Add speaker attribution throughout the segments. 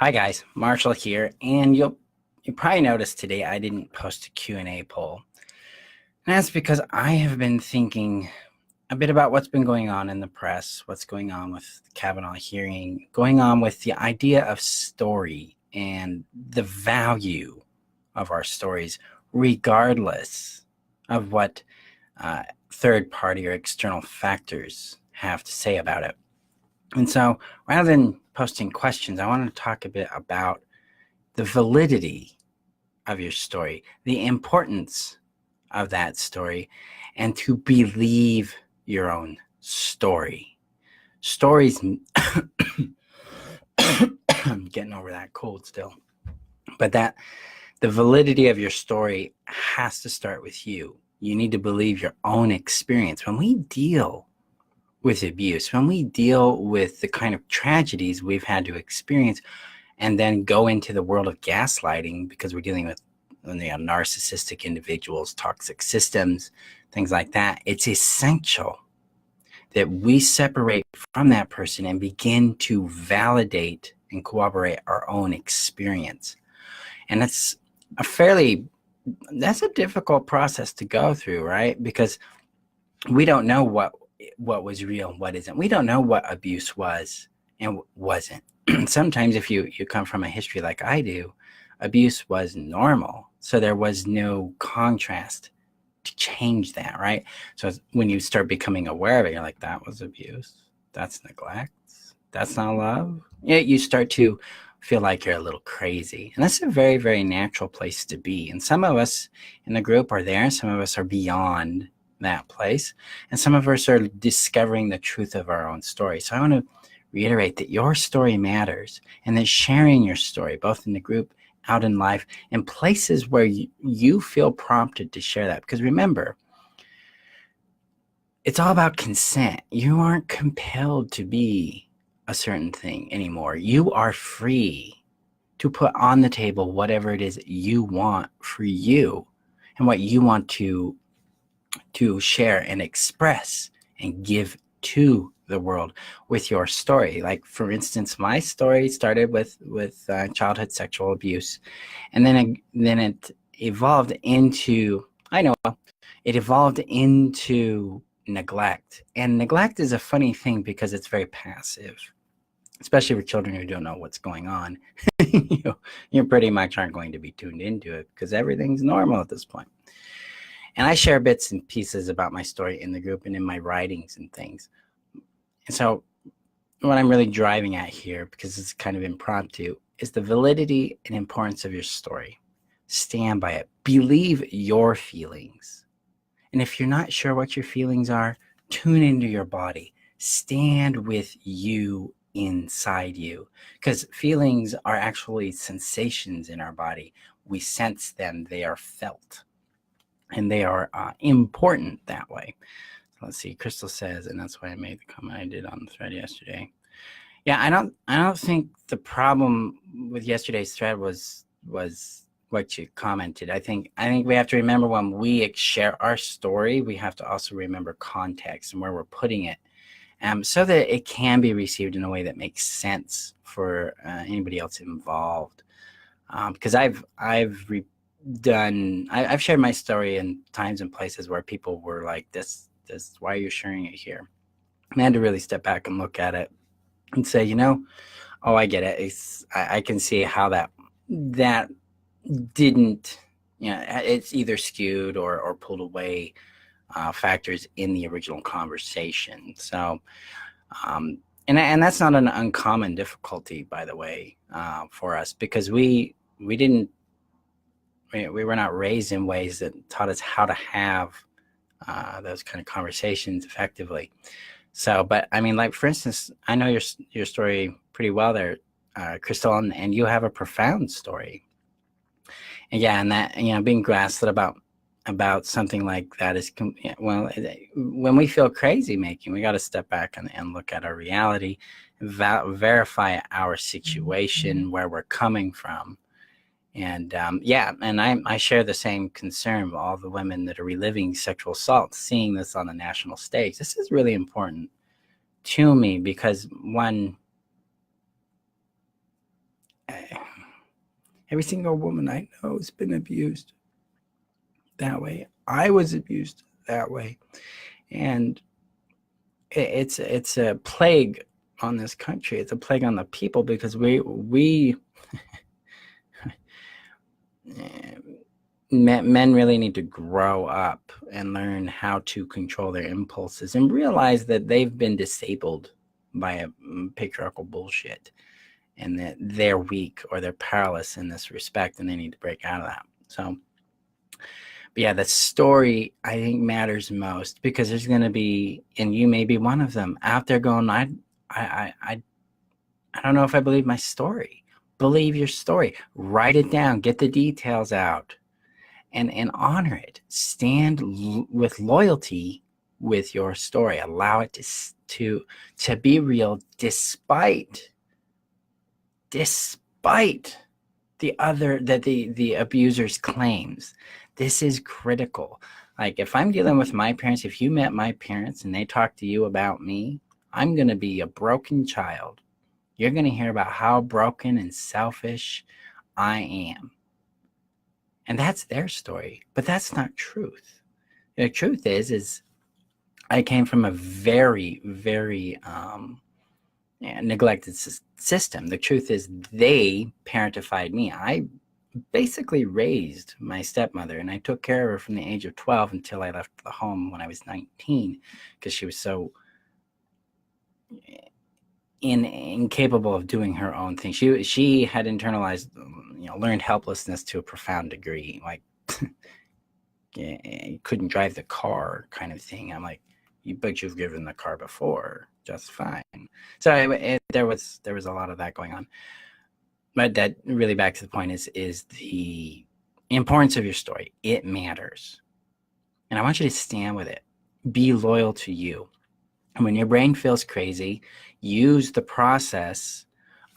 Speaker 1: Hi guys, Marshall here, and you probably noticed today I didn't post a Q&A poll. And that's because I have been thinking a bit about what's been going on in the press, what's going on with the Kavanaugh hearing, going on with the idea of story and the value of our stories, regardless of what third party or external factors have to say about it. And so rather than posting questions, I want to talk a bit about the validity of your story, the importance of that story, and to believe your own story. Stories, I'm getting over that cold still, but that the validity of your story has to start with you. You need to believe your own experience. When we deal with abuse, when we deal with the kind of tragedies we've had to experience, and then go into the world of gaslighting because we're dealing with narcissistic individuals, toxic systems, things like that, it's essential that we separate from that person and begin to validate and corroborate our own experience. And that's a difficult process to go through, right? Because we don't know what was real and what isn't. We don't know what abuse was and wasn't. Sometimes if you come from a history like I do, abuse was normal. So there was no contrast to change that, right? So when you start becoming aware of it, you're like, that was abuse. That's neglect. That's not love. Yeah, you start to feel like you're a little crazy. And that's a very, very natural place to be. And some of us in the group are there. Some of us are beyond that place. And some of us are discovering the truth of our own story. So I want to reiterate that your story matters, and that sharing your story, both in the group, out in life, in places where you feel prompted to share that. Because remember, it's all about consent. You aren't compelled to be a certain thing anymore. You are free to put on the table whatever it is you want for you and what you want to share and express and give to the world with your story. Like, for instance, my story started with childhood sexual abuse, and then it evolved into neglect. And neglect is a funny thing because it's very passive, especially for children who don't know what's going on. You pretty much aren't going to be tuned into it because everything's normal at this point. And I share bits and pieces about my story in the group and in my writings and things. And so what I'm really driving at here, because it's kind of impromptu, is the validity and importance of your story. Stand by it. Believe your feelings. And if you're not sure what your feelings are, tune into your body. Stand with you inside you. Because feelings are actually sensations in our body. We sense them. They are felt. And they are important that way. So let's see. Crystal says, and that's why I made the comment I did on the thread yesterday. Yeah, I don't think the problem with yesterday's thread was what you commented. I think we have to remember when we share our story, we have to also remember context and where we're putting it, so that it can be received in a way that makes sense for anybody else involved. Because I've shared my story in times and places where people were like, this why are you sharing it here? And I had to really step back and look at it and say, oh, I get it. I can see how that didn't, it's either skewed or pulled away factors in the original conversation. So, and that's not an uncommon difficulty, by the way, for us, because we were not raised in ways that taught us how to have those kind of conversations effectively. So, but I mean, like, for instance, I know your story pretty well there, Crystal, and you have a profound story. And yeah, and that, being gaslit about something like that is, well, when we feel crazy making, we got to step back and look at our reality, verify our situation, where we're coming from. And and I share the same concern with all the women that are reliving sexual assault, seeing this on the national stage. This is really important to me because, one, Every single woman I know has been abused that way. I was abused that way. And it's a plague on this country. It's a plague on the people because we men really need to grow up and learn how to control their impulses and realize that they've been disabled by a patriarchal bullshit and that they're weak or they're powerless in this respect and they need to break out of that. So, but yeah, the story I think matters most because there's going to be, and you may be one of them out there going, I don't know if I believe my story. Believe your story. Write it down. Get the details out. And honor it. Stand with loyalty with your story. Allow it to be real despite the abuser's claims. This is critical. Like if I'm dealing with my parents, if you met my parents and they talk to you about me, I'm going to be a broken child. You're going to hear about how broken and selfish I am. And that's their story, but that's not truth. The truth is I came from a very, very neglected system. The truth is they parentified me. I basically raised my stepmother, and I took care of her from the age of 12 until I left the home when I was 19 because she was so incapable of doing her own thing. She had internalized, learned helplessness to a profound degree. Like, couldn't drive the car, kind of thing. I'm like, but you've driven the car before, just fine. So there was a lot of that going on. But that really back to the point is the importance of your story. It matters, and I want you to stand with it. Be loyal to you. And when your brain feels crazy, use the process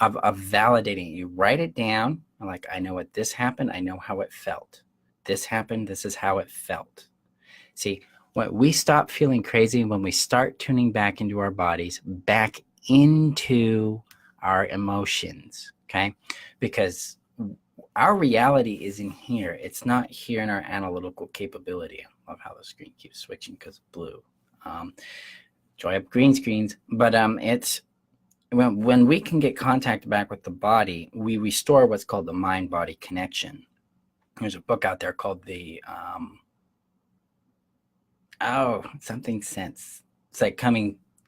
Speaker 1: of validating it. You write it down. Like, I know what this happened. I know how it felt. This happened. This is how it felt. See, when we stop feeling crazy, when we start tuning back into our bodies, back into our emotions, okay? Because our reality is in here. It's not here in our analytical capability. I love how the screen keeps switching because of blue. Joy up green screens, but it's when we can get contact back with the body, we restore what's called the mind-body connection. There's a book out there called the something sense. It's like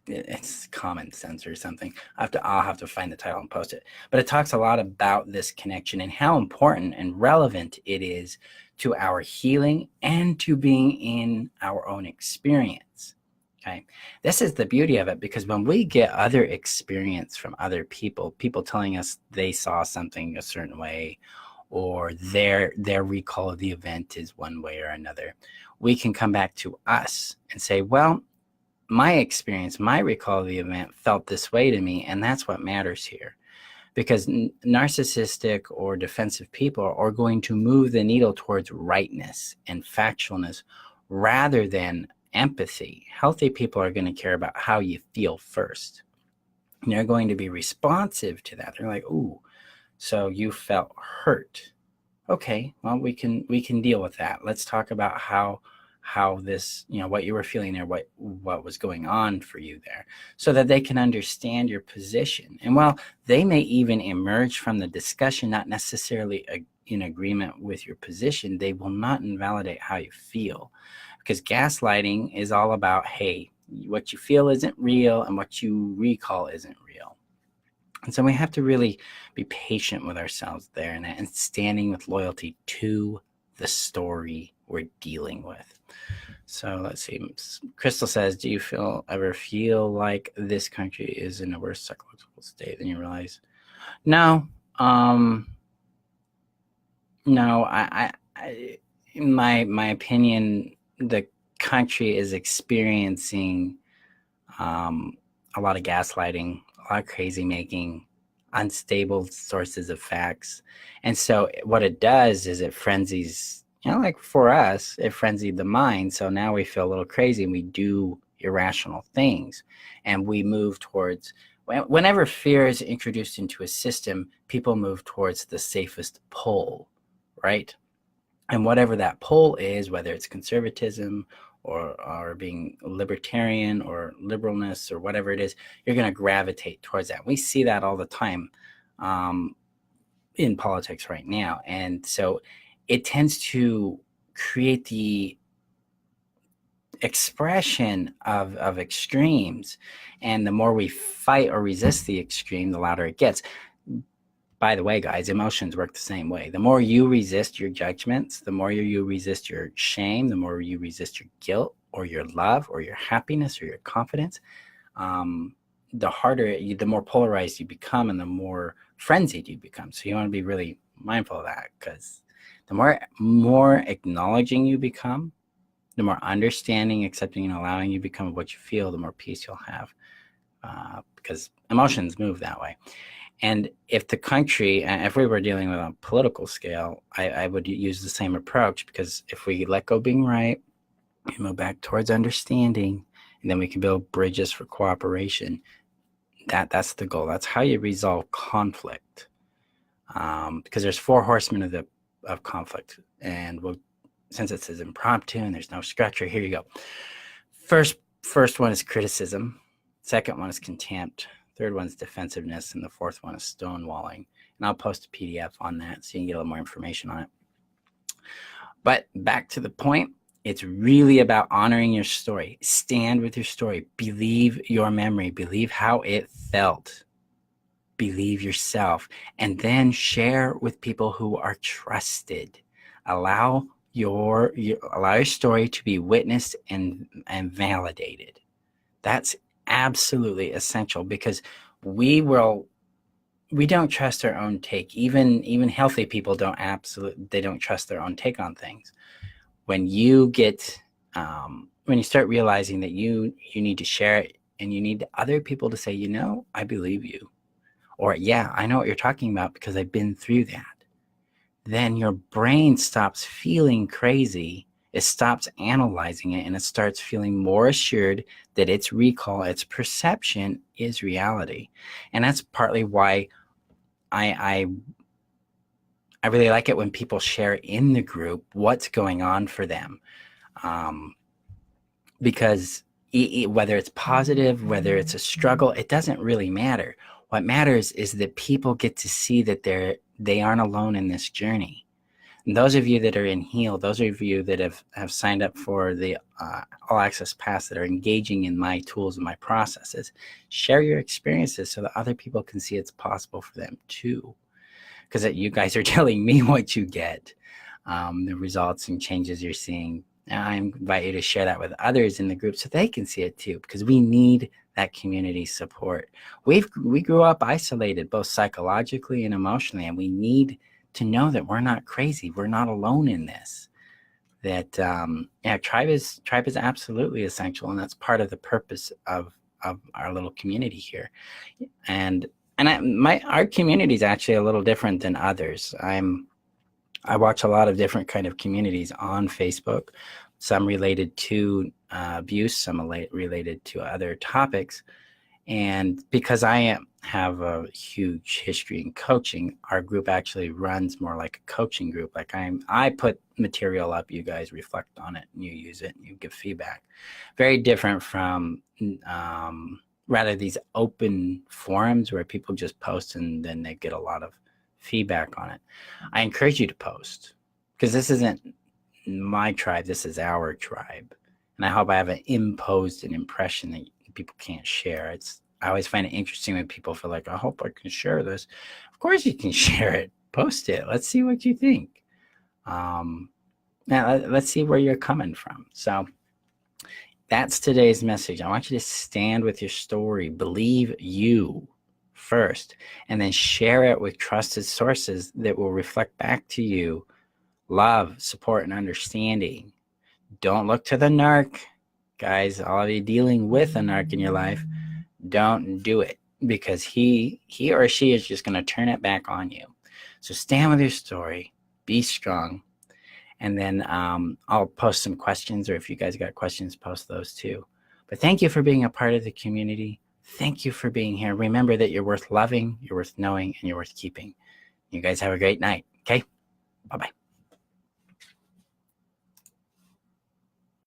Speaker 1: it's common sense or something. I'll have to find the title and post it. But it talks a lot about this connection and how important and relevant it is to our healing and to being in our own experience. Okay. This is the beauty of it, because when we get other experience from other people telling us they saw something a certain way, or their recall of the event is one way or another, we can come back to us and say, well, my experience, my recall of the event felt this way to me, and that's what matters here. Because narcissistic or defensive people are going to move the needle towards rightness and factualness rather than empathy. Healthy people are going to care about how you feel first. And they're going to be responsive to that. They're like, ooh, so you felt hurt. Okay, well, we can deal with that. Let's talk about how this, what you were feeling there, what was going on for you there, so that they can understand your position. And while they may even emerge from the discussion not necessarily in agreement with your position, they will not invalidate how you feel. Because gaslighting is all about, hey, what you feel isn't real and what you recall isn't real. And so we have to really be patient with ourselves there and standing with loyalty to the story we're dealing with. So let's see. Crystal says, do you ever feel like this country is in a worse psychological state than you realize? No. No, I in my opinion, the country is experiencing a lot of gaslighting, a lot of crazy making, unstable sources of facts. And so what it does is it frenzies, like for us, it frenzied the mind. So now we feel a little crazy and we do irrational things, and we move towards whenever fear is introduced into a system, people move towards the safest pole, right? And whatever that pole is, whether it's conservatism or being libertarian or liberalness or whatever it is, you're going to gravitate towards that. We see that all the time in politics right now. And so it tends to create the expression of extremes. And the more we fight or resist the extreme, the louder it gets. By the way, guys, emotions work the same way. The more you resist your judgments, the more you resist your shame, the more you resist your guilt or your love or your happiness or your confidence, the harder, the more polarized you become and the more frenzied you become. So you want to be really mindful of that, because the more acknowledging you become, the more understanding, accepting, and allowing you become what you feel, the more peace you'll have, because emotions move that way. And if the country, if we were dealing with a political scale, I would use the same approach, because if we let go being right and move back towards understanding, and then we can build bridges for cooperation, that's the goal. That's how you resolve conflict, because there's 4 horsemen of conflict. And since it says impromptu and there's no structure, here you go. First one is criticism. Second one is contempt. Third one's defensiveness, and the fourth one is stonewalling. And I'll post a PDF on that so you can get a little more information on it. But back to the point, it's really about honoring your story. Stand with your story. Believe your memory. Believe how it felt. Believe yourself. And then share with people who are trusted. Allow your story to be witnessed and validated. That's absolutely essential, because we don't trust our own take. Even healthy people don't trust their own take on things. When you start realizing that you need to share it, and you need other people to say, I believe you, or yeah, I know what you're talking about because I've been through that, then your brain stops feeling crazy. It stops analyzing it, and it starts feeling more assured that its recall, its perception is reality. And that's partly why I really like it when people share in the group what's going on for them. Because whether it's positive, whether it's a struggle, it doesn't really matter. What matters is that people get to see that they aren't alone in this journey. And those of you that are in HEAL, those of you that have signed up for the All Access Pass, that are engaging in my tools and my processes, share your experiences so that other people can see it's possible for them too. Because you guys are telling me what you get, the results and changes you're seeing. And I invite you to share that with others in the group so they can see it too, because we need that community support. We grew up isolated, both psychologically and emotionally, and we need to know that we're not crazy. We're not alone in this. That tribe is absolutely essential, and that's part of the purpose of our little community here. And our community is actually a little different than others. I watch a lot of different kind of communities on Facebook, some related to abuse, some related to other topics. And because I have a huge history in coaching, our group actually runs more like a coaching group. Like I put material up, you guys reflect on it, and you use it, and you give feedback. Very different from rather these open forums where people just post and then they get a lot of feedback on it. I encourage you to post, because this isn't my tribe, this is our tribe. And I hope I haven't imposed an impression that people can't share. I always find it interesting when people feel like, I hope I can share this. Of course you can share it. Post it. Let's see what you think. Now let's see where you're coming from. So that's today's message. I want you to stand with your story. Believe you first, and then share it with trusted sources that will reflect back to you love, support, and understanding. Don't look to the narc. Guys, all of you dealing with a narc in your life, don't do it, because he or she is just going to turn it back on you. So stand with your story, be strong, and then I'll post some questions, or if you guys got questions, post those too. But thank you for being a part of the community. Thank you for being here. Remember that you're worth loving, you're worth knowing, and you're worth keeping. You guys have a great night. Okay? Bye-bye.